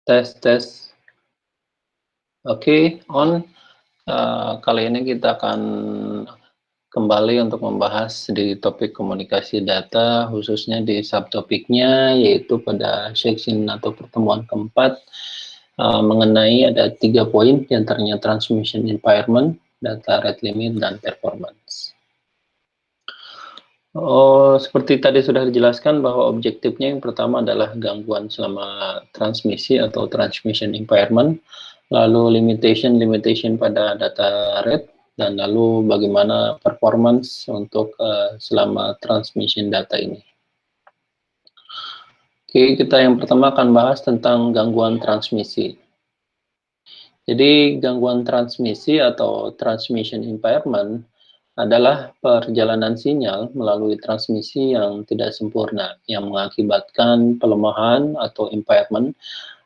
Tes. Oke, on. Kali ini kita akan kembali untuk membahas di topik komunikasi data, khususnya di subtopiknya, yaitu pada section atau pertemuan keempat, mengenai ada 3 poin, diantaranya transmission environment, data rate limit, dan performance. Seperti tadi sudah dijelaskan bahwa objektifnya yang pertama adalah gangguan selama transmisi atau transmission environment, lalu limitation pada data rate, dan lalu bagaimana performance untuk selama transmission data ini. Oke, kita yang pertama akan bahas tentang gangguan transmisi. Jadi gangguan transmisi atau transmission environment adalah perjalanan sinyal melalui transmisi yang tidak sempurna, yang mengakibatkan pelemahan atau impairment.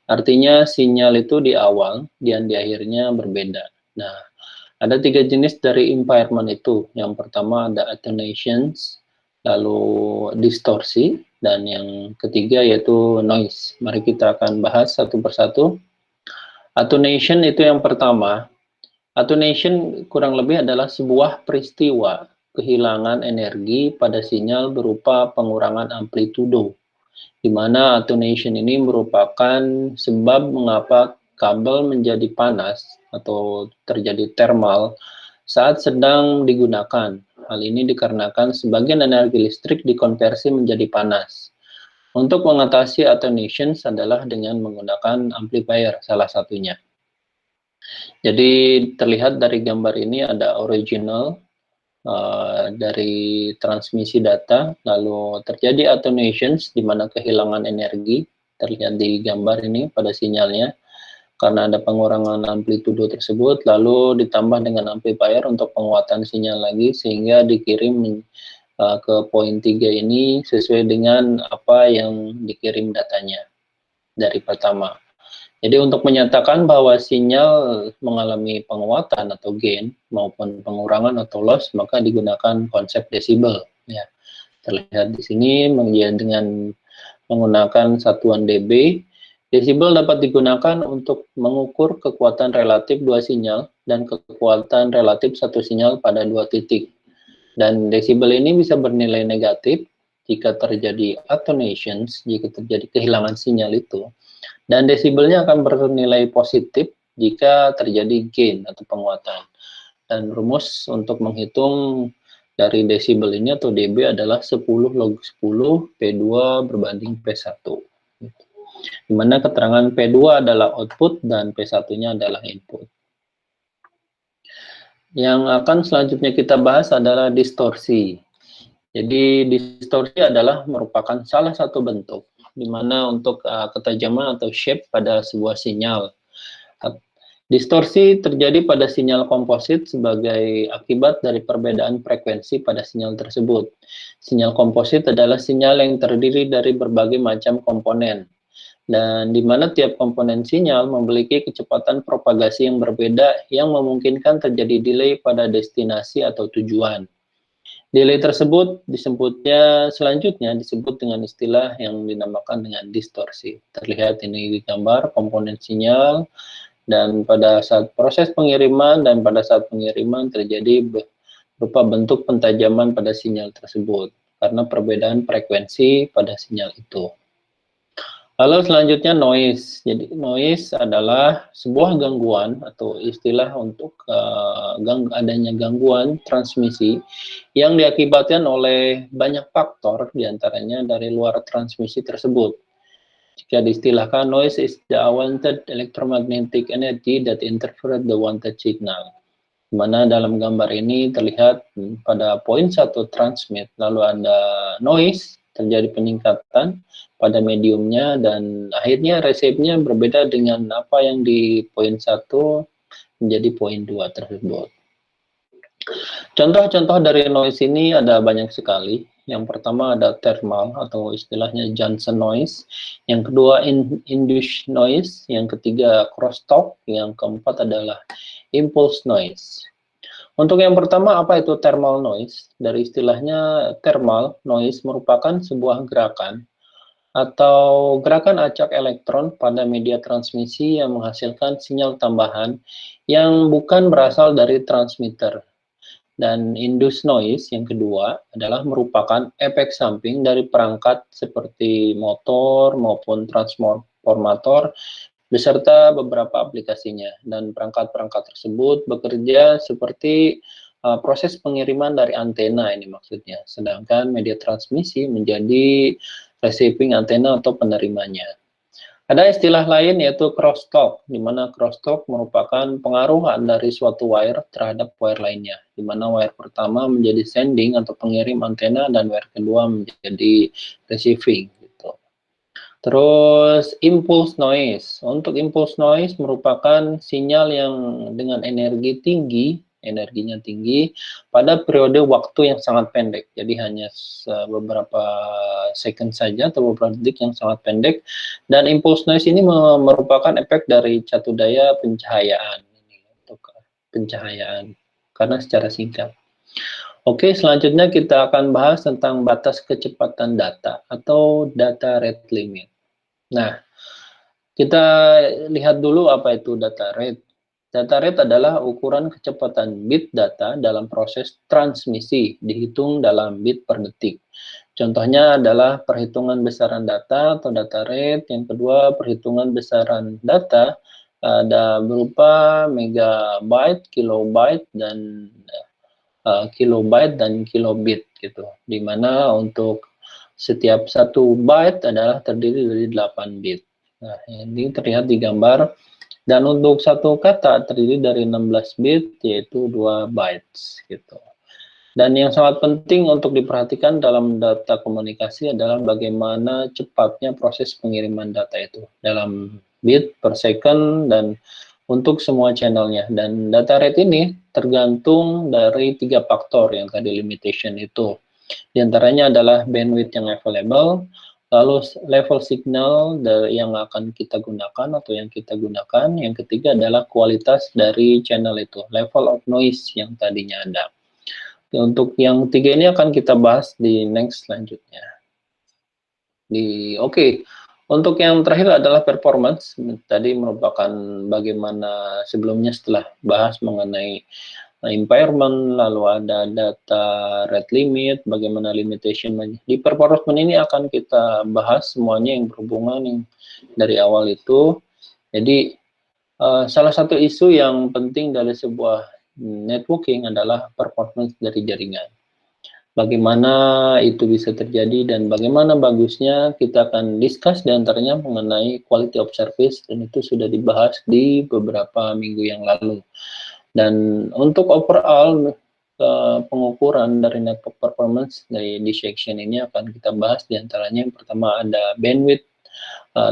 Artinya sinyal itu di awal dan di akhirnya berbeda. Nah, ada 3 jenis dari impairment itu. Yang pertama ada attenuations, lalu distorsi, dan yang ketiga yaitu noise. Mari kita akan bahas satu persatu. Attenuation itu yang pertama. Attenuation kurang lebih adalah sebuah peristiwa kehilangan energi pada sinyal berupa pengurangan amplitudo, di mana attenuation ini merupakan sebab mengapa kabel menjadi panas atau terjadi thermal saat sedang digunakan. Hal ini dikarenakan sebagian energi listrik dikonversi menjadi panas. Untuk mengatasi attenuation adalah dengan menggunakan amplifier salah satunya. Jadi terlihat dari gambar ini ada original dari transmisi data, lalu terjadi attenuations di mana kehilangan energi terlihat di gambar ini pada sinyalnya karena ada pengurangan amplitudo tersebut, lalu ditambah dengan amplifier untuk penguatan sinyal lagi sehingga dikirim ke poin 3 ini sesuai dengan apa yang dikirim datanya dari pertama. Jadi untuk menyatakan bahwa sinyal mengalami penguatan atau gain maupun pengurangan atau loss, maka digunakan konsep desibel. Ya, terlihat di sini dengan menggunakan satuan dB. Desibel dapat digunakan untuk mengukur kekuatan relatif dua sinyal dan kekuatan relatif satu sinyal pada dua titik. Dan desibel ini bisa bernilai negatif jika terjadi attenuations, jika terjadi kehilangan sinyal itu. Dan desibelnya akan bernilai positif jika terjadi gain atau penguatan. Dan rumus untuk menghitung dari desibel ini atau dB adalah 10 log 10 P2 berbanding P1. Di mana keterangan P2 adalah output dan P1-nya adalah input. Yang akan selanjutnya kita bahas adalah distorsi. Jadi distorsi adalah merupakan salah satu bentuk di mana untuk ketajaman atau shape pada sebuah sinyal. Distorsi terjadi pada sinyal komposit sebagai akibat dari perbedaan frekuensi pada sinyal tersebut. Sinyal komposit adalah sinyal yang terdiri dari berbagai macam komponen, dan di mana tiap komponen sinyal memiliki kecepatan propagasi yang berbeda yang memungkinkan terjadi delay pada destinasi atau tujuan. Delay tersebut selanjutnya disebut dengan istilah yang dinamakan dengan distorsi. Terlihat ini di gambar komponen sinyal, dan pada saat proses pengiriman dan pada saat pengiriman terjadi berupa bentuk pentajaman pada sinyal tersebut karena perbedaan frekuensi pada sinyal itu. Lalu selanjutnya noise. Jadi noise adalah sebuah gangguan atau istilah untuk adanya gangguan transmisi yang diakibatkan oleh banyak faktor, diantaranya dari luar transmisi tersebut. Jika diistilahkan, noise is the unwanted electromagnetic energy that interferes the wanted signal. Di mana dalam gambar ini terlihat pada poin 1 transmit, lalu ada noise, terjadi peningkatan pada mediumnya, dan akhirnya resepnya berbeda dengan apa yang di poin 1 menjadi poin 2 tersebut. Contoh-contoh dari noise ini ada banyak sekali. Yang pertama ada thermal atau istilahnya Johnson noise, yang kedua induced noise, yang ketiga crosstalk, yang keempat adalah impulse noise. Untuk yang pertama, apa itu thermal noise? Dari istilahnya thermal noise merupakan sebuah gerakan atau gerakan acak elektron pada media transmisi yang menghasilkan sinyal tambahan yang bukan berasal dari transmitter. Dan induced noise yang kedua adalah merupakan efek samping dari perangkat seperti motor maupun transformator beserta beberapa aplikasinya. Dan perangkat-perangkat tersebut bekerja seperti proses pengiriman dari antena ini maksudnya. Sedangkan media transmisi menjadi receiving antena atau penerimanya. Ada istilah lain yaitu crosstalk, di mana crosstalk merupakan pengaruhan dari suatu wire terhadap wire lainnya, di mana wire pertama menjadi sending atau pengirim antena dan wire kedua menjadi receiving. Gitu. Terus impulse noise. Untuk impulse noise merupakan sinyal yang dengan energi tinggi, energinya tinggi pada periode waktu yang sangat pendek. Jadi hanya beberapa second saja atau beberapa detik yang sangat pendek. Dan impulse noise ini merupakan efek dari catu daya pencahayaan. Ini untuk pencahayaan karena secara singkat. Oke, selanjutnya kita akan bahas tentang batas kecepatan data atau data rate limit. Nah, kita lihat dulu apa itu data rate. Data rate adalah ukuran kecepatan bit data dalam proses transmisi, dihitung dalam bit per detik. Contohnya adalah perhitungan besaran data atau data rate. Yang kedua, perhitungan besaran data ada berupa megabyte, kilobyte, dan kilobyte dan kilobit gitu. Di mana untuk setiap satu byte adalah terdiri dari 8 bit. Nah, ini terlihat di gambar. Dan untuk satu kata terdiri dari 16 bit, yaitu 2 bytes gitu. Dan yang sangat penting untuk diperhatikan dalam data komunikasi adalah bagaimana cepatnya proses pengiriman data itu dalam bit per second dan untuk semua channelnya. Dan data rate ini tergantung dari 3 faktor yang tadi limitation itu. Di antaranya adalah bandwidth yang available, lalu level signal yang akan kita gunakan atau yang kita gunakan. Yang ketiga adalah kualitas dari channel itu, level of noise yang tadinya ada. Untuk yang tiga ini akan kita bahas di next selanjutnya. Oke. Untuk yang terakhir adalah performance. Tadi merupakan bagaimana sebelumnya setelah bahas mengenai impairment, lalu ada data rate limit, bagaimana limitation. Di performance ini akan kita bahas semuanya yang berhubungan yang dari awal itu. Jadi salah satu isu yang penting dari sebuah networking adalah performance dari jaringan. Bagaimana itu bisa terjadi dan bagaimana bagusnya, kita akan discuss diantaranya mengenai quality of service, dan itu sudah dibahas di beberapa minggu yang lalu. Dan untuk overall pengukuran dari network performance di section ini akan kita bahas diantaranya. Yang pertama ada bandwidth,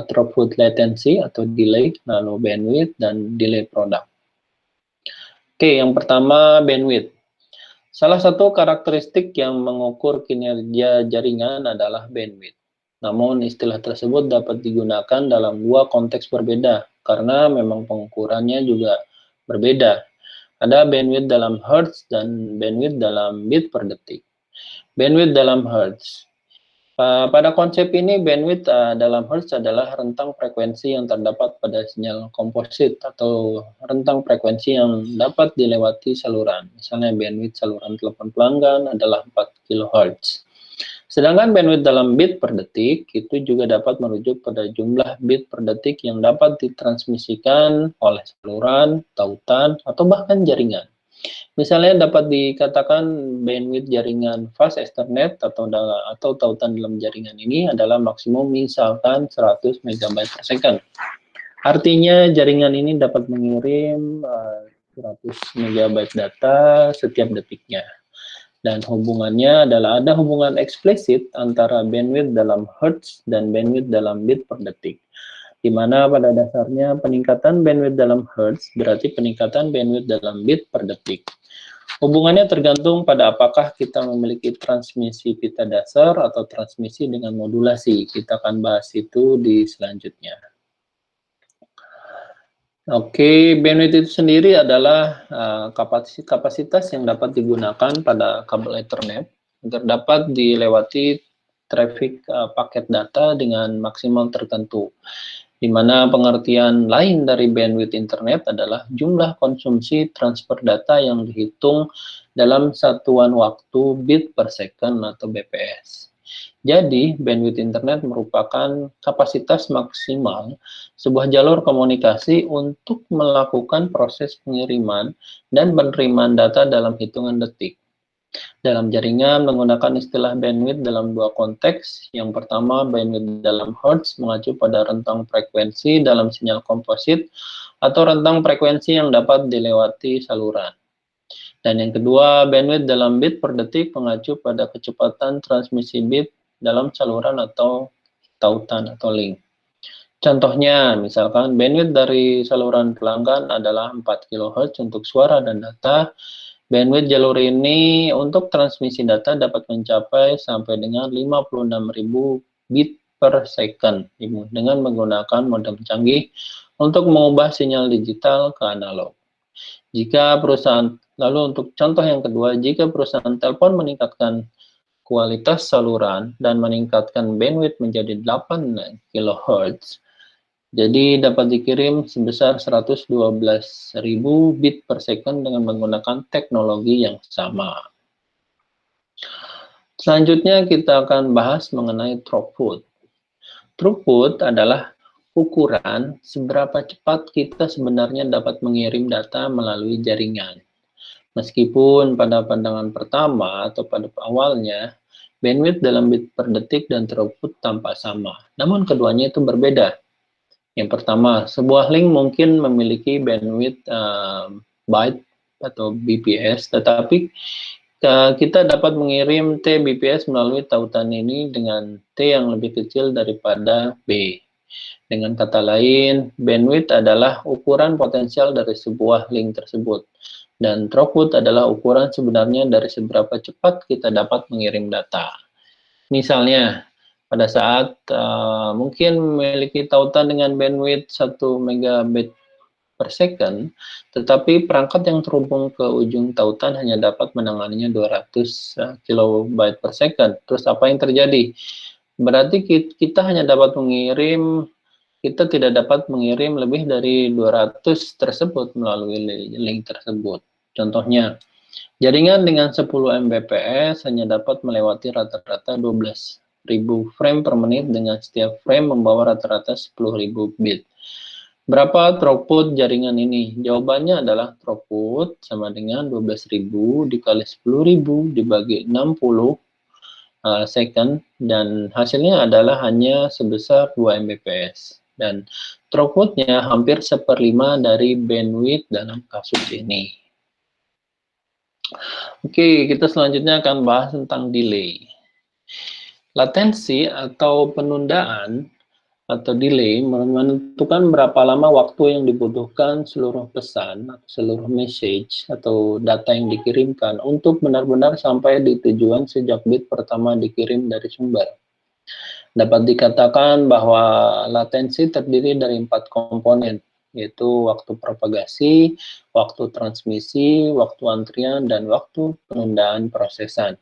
throughput latency atau delay, lalu bandwidth dan delay product. Oke, yang pertama bandwidth. Salah satu karakteristik yang mengukur kinerja jaringan adalah bandwidth. Namun istilah tersebut dapat digunakan dalam dua konteks berbeda karena memang pengukurannya juga berbeda. Ada bandwidth dalam hertz dan bandwidth dalam bit per detik. Bandwidth dalam hertz. Pada konsep ini, bandwidth dalam hertz adalah rentang frekuensi yang terdapat pada sinyal komposit atau rentang frekuensi yang dapat dilewati saluran. Misalnya bandwidth saluran telepon pelanggan adalah 4 kHz. Sedangkan bandwidth dalam bit per detik itu juga dapat merujuk pada jumlah bit per detik yang dapat ditransmisikan oleh saluran, tautan, atau bahkan jaringan. Misalnya dapat dikatakan bandwidth jaringan fast Ethernet atau tautan dalam jaringan ini adalah maksimum misalkan 100 MB per second. Artinya jaringan ini dapat mengirim 100 MB data setiap detiknya. Dan hubungannya adalah ada hubungan eksplisit antara bandwidth dalam hertz dan bandwidth dalam bit per detik. Di mana pada dasarnya peningkatan bandwidth dalam hertz berarti peningkatan bandwidth dalam bit per detik. Hubungannya tergantung pada apakah kita memiliki transmisi pita dasar atau transmisi dengan modulasi. Kita akan bahas itu di selanjutnya. Oke, bandwidth itu sendiri adalah kapasitas yang dapat digunakan pada kabel Ethernet agar dapat dilewati traffic paket data dengan maksimal tertentu, di mana pengertian lain dari bandwidth internet adalah jumlah konsumsi transfer data yang dihitung dalam satuan waktu bit per second atau BPS. Jadi, bandwidth internet merupakan kapasitas maksimal sebuah jalur komunikasi untuk melakukan proses pengiriman dan penerimaan data dalam hitungan detik. Dalam jaringan menggunakan istilah bandwidth dalam dua konteks. Yang pertama, bandwidth dalam hertz mengacu pada rentang frekuensi dalam sinyal komposit atau rentang frekuensi yang dapat dilewati saluran. Dan yang kedua, bandwidth dalam bit per detik mengacu pada kecepatan transmisi bit dalam saluran atau tautan atau link. Contohnya, misalkan bandwidth dari saluran pelanggan adalah 4 kHz untuk suara dan data. Bandwidth jalur ini untuk transmisi data dapat mencapai sampai dengan 56.000 bit per second dengan menggunakan modem canggih untuk mengubah sinyal digital ke analog. Jika perusahaan, lalu untuk contoh yang kedua, jika perusahaan telepon meningkatkan kualitas saluran dan meningkatkan bandwidth menjadi 8 kHz, jadi dapat dikirim sebesar 112.000 bit per second dengan menggunakan teknologi yang sama. Selanjutnya kita akan bahas mengenai throughput. Throughput adalah ukuran seberapa cepat kita sebenarnya dapat mengirim data melalui jaringan. Meskipun pada pandangan pertama atau pada awalnya, bandwidth dalam bit per detik dan throughput tampak sama. Namun keduanya itu berbeda. Yang pertama, sebuah link mungkin memiliki bandwidth byte atau BPS, tetapi kita dapat mengirim T BPS melalui tautan ini dengan T yang lebih kecil daripada B. Dengan kata lain, bandwidth adalah ukuran potensial dari sebuah link tersebut. Dan throughput adalah ukuran sebenarnya dari seberapa cepat kita dapat mengirim data. Misalnya, pada saat mungkin memiliki tautan dengan bandwidth 1 megabit per second, tetapi perangkat yang terhubung ke ujung tautan hanya dapat menanganinya 200 kilobyte per second. Terus apa yang terjadi? Berarti kita hanya dapat mengirim, kita tidak dapat mengirim lebih dari 200 tersebut melalui link tersebut. Contohnya, jaringan dengan 10 Mbps hanya dapat melewati rata-rata 12.000 frame per menit dengan setiap frame membawa rata-rata 10.000 bit. Berapa throughput jaringan ini? Jawabannya adalah throughput sama dengan 12.000 dikali 10.000 dibagi 60 second, dan hasilnya adalah hanya sebesar 2 Mbps. Dan throughputnya hampir 1/5 dari bandwidth dalam kasus ini. Oke, kita selanjutnya akan bahas tentang delay. Latensi atau penundaan atau delay menentukan berapa lama waktu yang dibutuhkan seluruh pesan, seluruh message atau data yang dikirimkan untuk benar-benar sampai di tujuan sejak bit pertama dikirim dari sumber. Dapat dikatakan bahwa latensi terdiri dari 4 komponen, yaitu waktu propagasi, waktu transmisi, waktu antrian, dan waktu penundaan prosesan.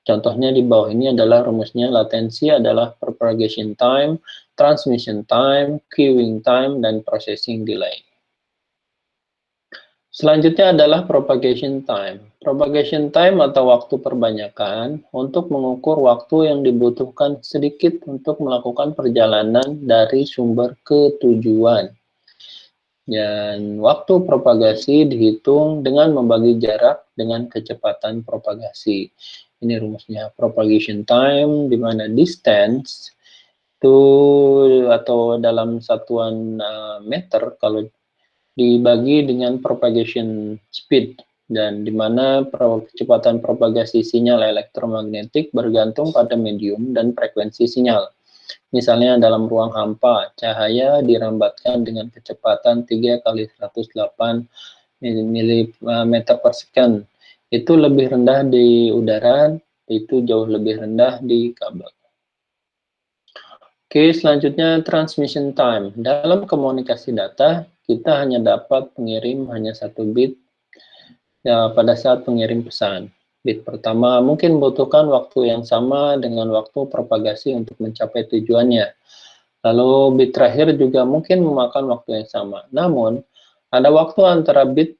Contohnya di bawah ini adalah rumusnya. Latensi adalah propagation time, transmission time, queuing time, dan processing delay. Selanjutnya adalah propagation time. Propagation time atau waktu perbanyakan untuk mengukur waktu yang dibutuhkan sedikit untuk melakukan perjalanan dari sumber ke tujuan. Dan waktu propagasi dihitung dengan membagi jarak dengan kecepatan propagasi. Ini rumusnya. Propagation time, di mana distance itu atau dalam satuan meter kalau dibagi dengan propagation speed, dan di mana kecepatan propagasi sinyal elektromagnetik bergantung pada medium dan frekuensi sinyal. Misalnya dalam ruang hampa, cahaya dirambatkan dengan kecepatan 3 kali 108 mm per second. Itu lebih rendah di udara, itu jauh lebih rendah di kabel. Oke, selanjutnya transmission time. Dalam komunikasi data, kita hanya dapat mengirim hanya 1 bit ya, pada saat pengirim pesan. Bit pertama mungkin membutuhkan waktu yang sama dengan waktu propagasi untuk mencapai tujuannya. Lalu bit terakhir juga mungkin memakan waktu yang sama. Namun, ada waktu antara bit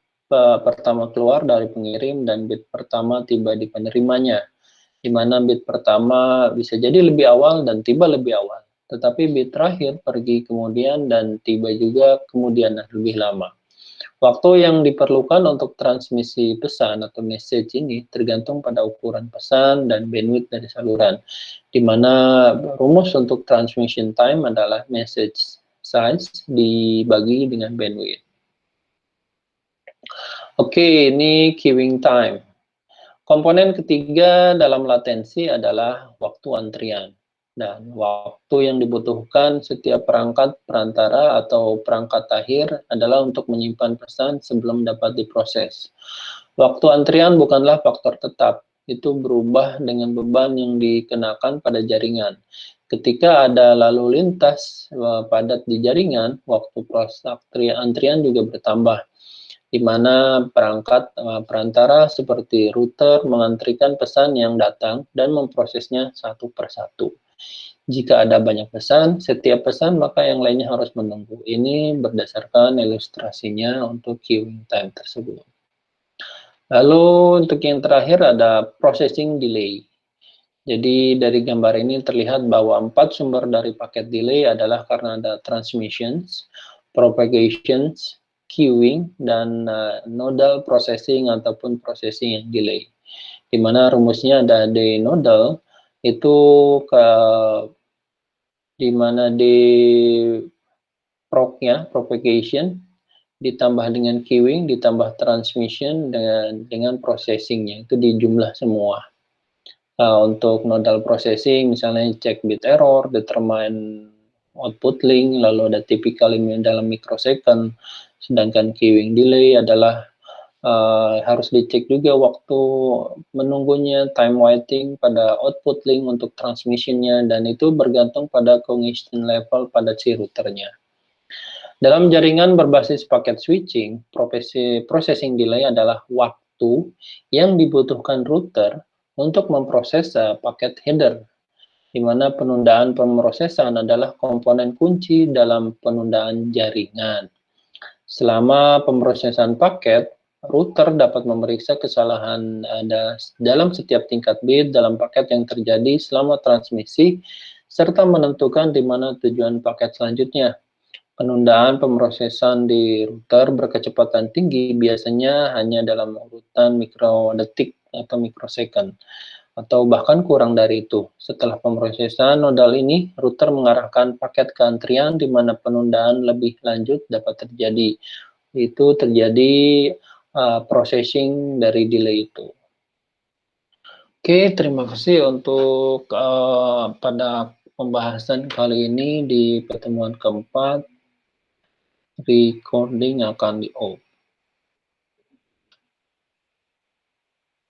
pertama keluar dari pengirim dan bit pertama tiba di penerimanya, di mana bit pertama bisa jadi lebih awal dan tiba lebih awal. Tetapi bit terakhir pergi kemudian dan tiba juga kemudian lebih lama. Waktu yang diperlukan untuk transmisi pesan atau message ini tergantung pada ukuran pesan dan bandwidth dari saluran, di mana rumus untuk transmission time adalah message size dibagi dengan bandwidth. Oke, ini queuing time. Komponen ketiga dalam latensi adalah waktu antrian. Dan waktu yang dibutuhkan setiap perangkat perantara atau perangkat akhir adalah untuk menyimpan pesan sebelum dapat diproses. Waktu antrian bukanlah faktor tetap, itu berubah dengan beban yang dikenakan pada jaringan. Ketika ada lalu lintas padat di jaringan, waktu proses antrian juga bertambah, di mana perangkat perantara seperti router mengantrikan pesan yang datang dan memprosesnya satu persatu. Jika ada banyak pesan, setiap pesan maka yang lainnya harus menunggu. Ini berdasarkan ilustrasinya untuk queuing time tersebut. Lalu untuk yang terakhir ada processing delay. Jadi dari gambar ini terlihat bahwa 4 sumber dari paket delay adalah karena ada transmissions, propagations, queuing, dan nodal processing ataupun processing yang delay. Di mana rumusnya ada D nodal itu di mana D proc-nya, propagation, ditambah dengan queuing, ditambah transmission dengan processing-nya, itu dijumlah semua. Untuk nodal processing, misalnya cek bit error, determine output link, lalu ada typical dalam microsecond, sedangkan queuing delay adalah harus dicek juga waktu menunggunya, time waiting pada output link untuk transmissionnya, dan itu bergantung pada congestion level pada si routernya. Dalam jaringan berbasis paket switching, processing delay adalah waktu yang dibutuhkan router untuk memproses paket header, di mana penundaan pemrosesan adalah komponen kunci dalam penundaan jaringan. Selama pemrosesan paket, router dapat memeriksa kesalahan dalam setiap tingkat bit dalam paket yang terjadi selama transmisi, serta menentukan di mana tujuan paket selanjutnya. Penundaan pemrosesan di router berkecepatan tinggi biasanya hanya dalam urutan mikrodetik atau mikrosecond, atau bahkan kurang dari itu. Setelah pemrosesan nodal ini, router mengarahkan paket ke antrian di mana penundaan lebih lanjut dapat terjadi. Itu terjadi processing dari delay itu. Oke, terima kasih untuk pada pembahasan kali ini. Di pertemuan keempat, recording akan di-off.